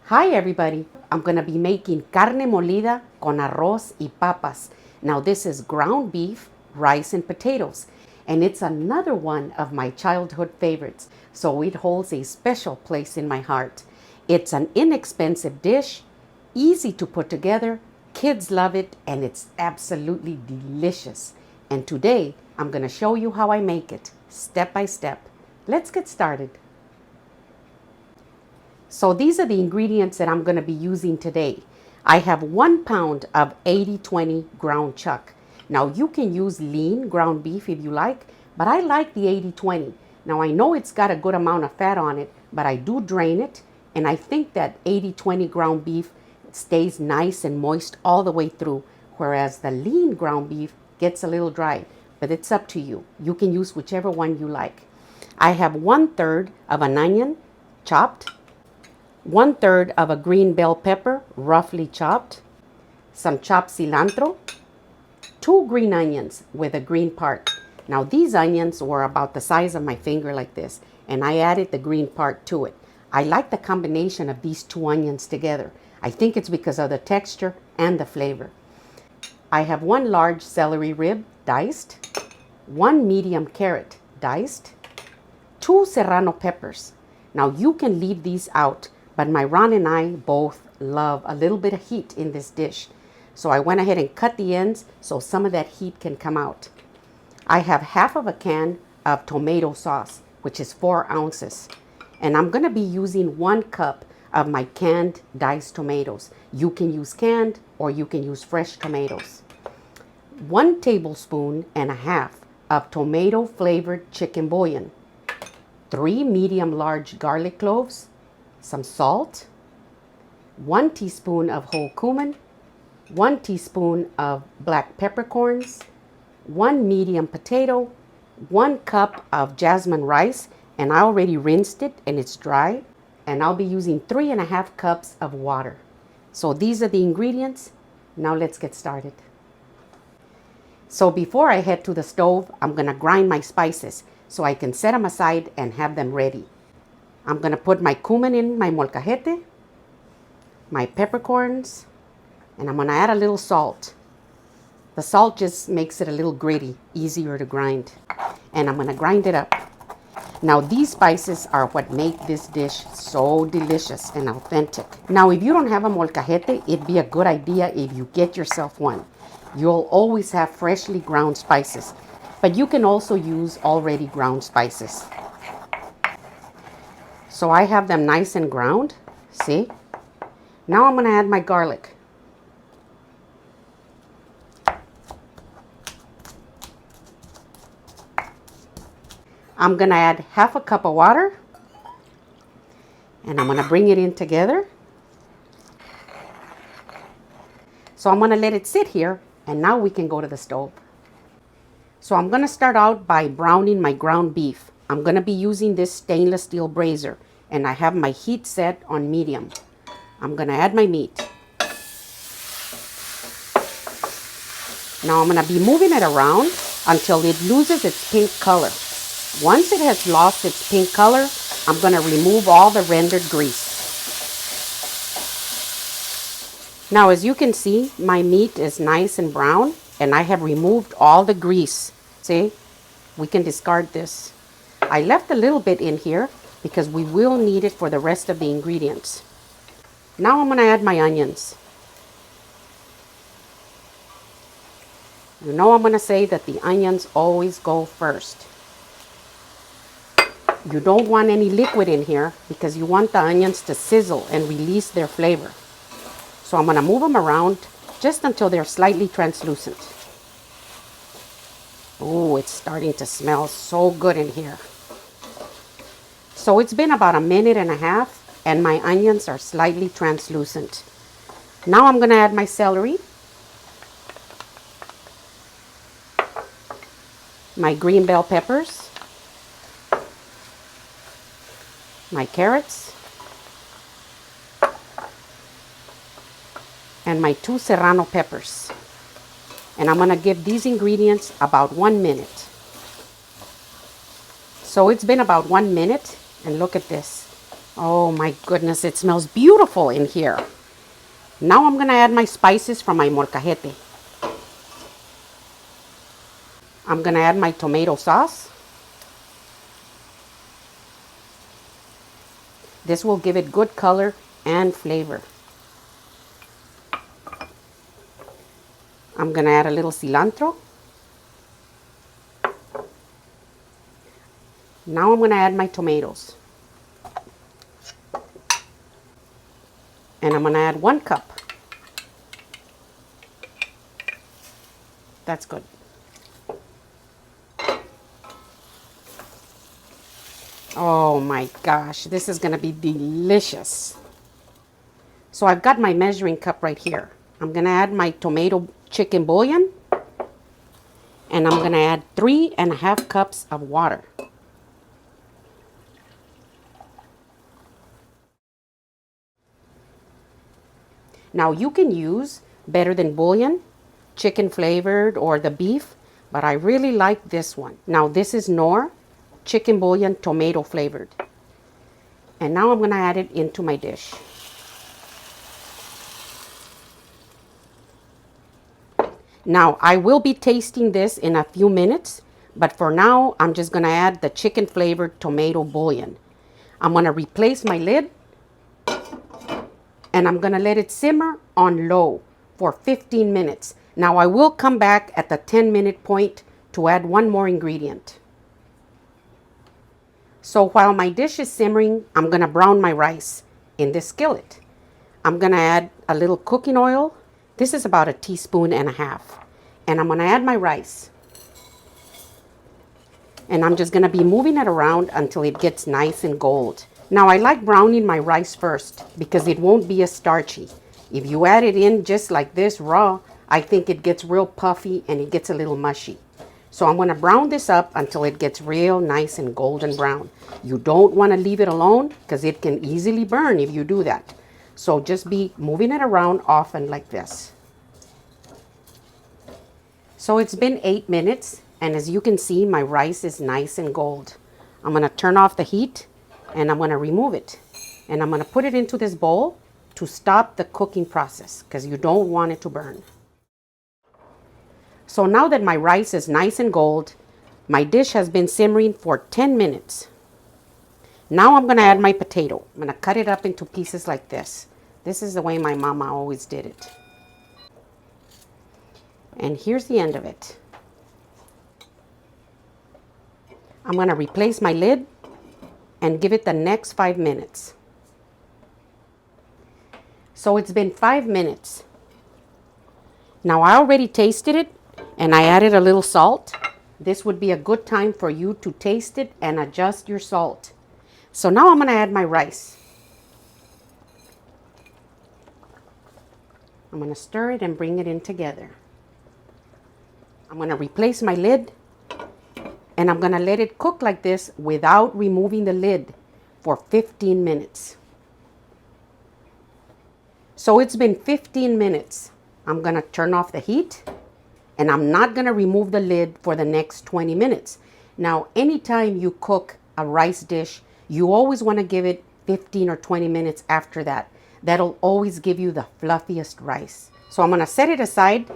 Hi everybody, I'm going to be making carne molida con arroz y papas. Now this is ground beef, rice and potatoes, and it's another one of my childhood favorites, so it holds a special place in my heart. It's an inexpensive dish, easy to put together, kids love it, and it's absolutely delicious. And today I'm going to show you how I make it, step by step. Let's get started. So these are the ingredients that I'm going to be using today. I have 1 pound of 80-20 ground chuck. Now you can use lean ground beef if you like, but I like the 80-20. Now I know it's got a good amount of fat on it, but I do drain it, and I think that 80-20 ground beef stays nice and moist all the way through, whereas the lean ground beef gets a little dry, but it's up to you. You can use whichever one you like. I have 1/3 of an onion chopped, 1/3 of a green bell pepper, roughly chopped, some chopped cilantro, 2 green onions with a green part. Now these onions were about the size of my finger like this, and I added the green part to it. I like the combination of these 2 onions together. I think it's because of the texture and the flavor. I have 1 large celery rib diced, 1 medium carrot diced, 2 serrano peppers. Now you can leave these out, but my Ron and I both love a little bit of heat in this dish. So I went ahead and cut the ends so some of that heat can come out. I have half of a can of tomato sauce, which is 4 ounces. And I'm going to be using 1 cup of my canned diced tomatoes. You can use canned or you can use fresh tomatoes. 1 tablespoon and a half of tomato flavored chicken bouillon. 3 medium large garlic cloves. Some salt, 1 teaspoon of whole cumin, 1 teaspoon of black peppercorns, 1 medium potato, 1 cup of jasmine rice, and I already rinsed it and it's dry, and I'll be using 3.5 cups of water. So these are the ingredients. Now let's get started. So before I head to the stove, I'm going to grind my spices so I can set them aside and have them ready. I'm going to put my cumin in my molcajete, my peppercorns, and I'm going to add a little salt. The salt just makes it a little gritty, easier to grind. And I'm going to grind it up. Now these spices are what make this dish so delicious and authentic. Now if you don't have a molcajete, it'd be a good idea if you get yourself one. You'll always have freshly ground spices, but you can also use already ground spices. So I have them nice and ground, see? Now I'm going to add my garlic. I'm going to add half a cup of water, and I'm going to bring it in together. So I'm going to let it sit here, and now we can go to the stove. So I'm going to start out by browning my ground beef. I'm going to be using this stainless steel brazier, and I have my heat set on medium. I'm going to add my meat. Now I'm going to be moving it around until it loses its pink color. Once it has lost its pink color, I'm going to remove all the rendered grease. Now as you can see, my meat is nice and brown, and I have removed all the grease. See, we can discard this. I left a little bit in here because we will need it for the rest of the ingredients. Now I'm going to add my onions. You know I'm going to say that the onions always go first. You don't want any liquid in here because you want the onions to sizzle and release their flavor. So I'm going to move them around just until they're slightly translucent. Oh, it's starting to smell so good in here. So it's been about 1.5 minutes and my onions are slightly translucent. Now I'm going to add my celery, my green bell peppers, my carrots, and my 2 serrano peppers. And I'm going to give these ingredients about 1 minute. So it's been about 1 minute, and look at this. Oh my goodness, it smells beautiful in here. Now I'm gonna add my spices from my molcajete. I'm gonna add my tomato sauce. This will give it good color and flavor. I'm gonna add a little cilantro. Now I'm gonna add my tomatoes. And I'm gonna add 1 cup. That's good. Oh my gosh, this is gonna be delicious. So I've got my measuring cup right here. I'm gonna add my tomato chicken bouillon, and I'm gonna add 3.5 cups of water. Now you can use better than bouillon, chicken flavored or the beef, but I really like this one. Now this is Knorr chicken bouillon tomato flavored. And now I'm gonna add it into my dish. Now I will be tasting this in a few minutes, but for now I'm just gonna add the chicken flavored tomato bouillon. I'm gonna replace my lid and I'm gonna let it simmer on low for 15 minutes. Now I will come back at the 10-minute point to add one more ingredient. So while my dish is simmering, I'm gonna brown my rice in this skillet. I'm gonna add a little cooking oil. This is about 1.5 teaspoons. And I'm gonna add my rice. And I'm just gonna be moving it around until it gets nice and gold. Now I like browning my rice first because it won't be as starchy. If you add it in just like this raw, I think it gets real puffy and it gets a little mushy. So I'm gonna brown this up until it gets real nice and golden brown. You don't wanna leave it alone because it can easily burn if you do that. So just be moving it around often like this. So it's been 8 minutes, and as you can see, my rice is nice and gold. I'm gonna turn off the heat and I'm gonna remove it. And I'm gonna put it into this bowl to stop the cooking process because you don't want it to burn. So now that my rice is nice and gold, my dish has been simmering for 10 minutes. Now I'm gonna add my potato. I'm gonna cut it up into pieces like this. This is the way my mama always did it. And here's the end of it. I'm gonna replace my lid and give it the next 5 minutes. So it's been 5 minutes. Now I already tasted it and I added a little salt. This would be a good time for you to taste it and adjust your salt. So now I'm gonna add my rice. I'm gonna stir it and bring it in together. I'm gonna replace my lid and I'm gonna let it cook like this without removing the lid for 15 minutes. So it's been 15 minutes. I'm gonna turn off the heat and I'm not gonna remove the lid for the next 20 minutes. Now, anytime you cook a rice dish, you always wanna give it 15 or 20 minutes after that. That'll always give you the fluffiest rice. So I'm gonna set it aside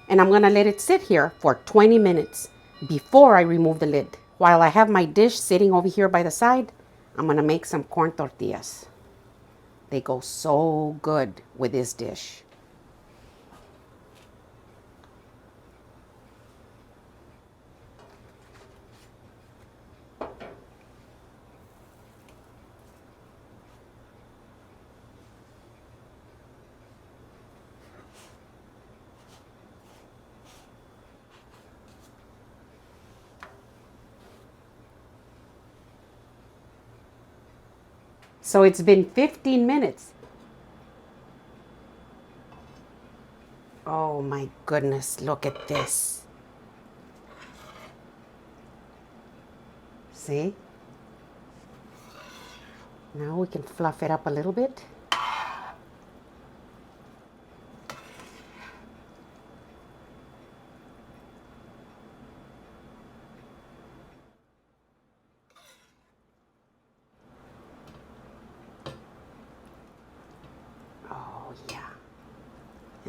and I'm gonna let it sit here for 20 minutes before I remove the lid. While I have my dish sitting over here by the side, I'm gonna make some corn tortillas. They go so good with this dish. So it's been 15 minutes. Oh my goodness, look at this. See? Now we can fluff it up a little bit.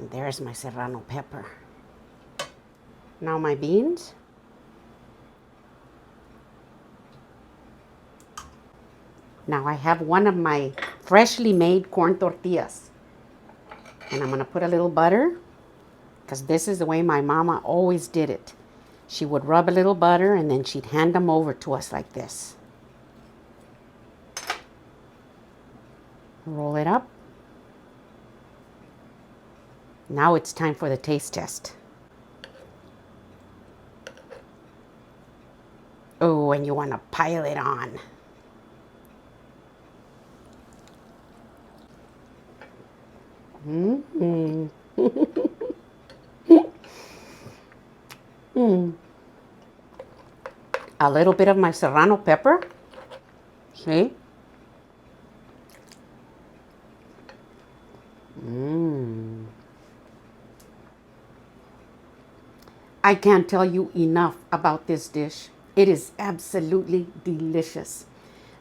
And there's my serrano pepper. Now my beans. Now I have one of my freshly made corn tortillas. And I'm going to put a little butter, because this is the way my mama always did it. She would rub a little butter and then she'd hand them over to us like this. Roll it up. Now it's time for the taste test. Oh, and you want to pile it on. Mm-hmm. A little bit of my serrano pepper. See? I can't tell you enough about this dish. It is absolutely delicious.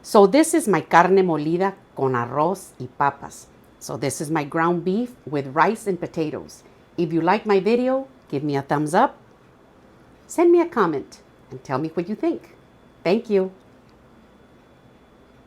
So this is my carne molida con arroz y papas. So this is my ground beef with rice and potatoes. If you like my video, give me a thumbs up. Send me a comment and tell me what you think. Thank you.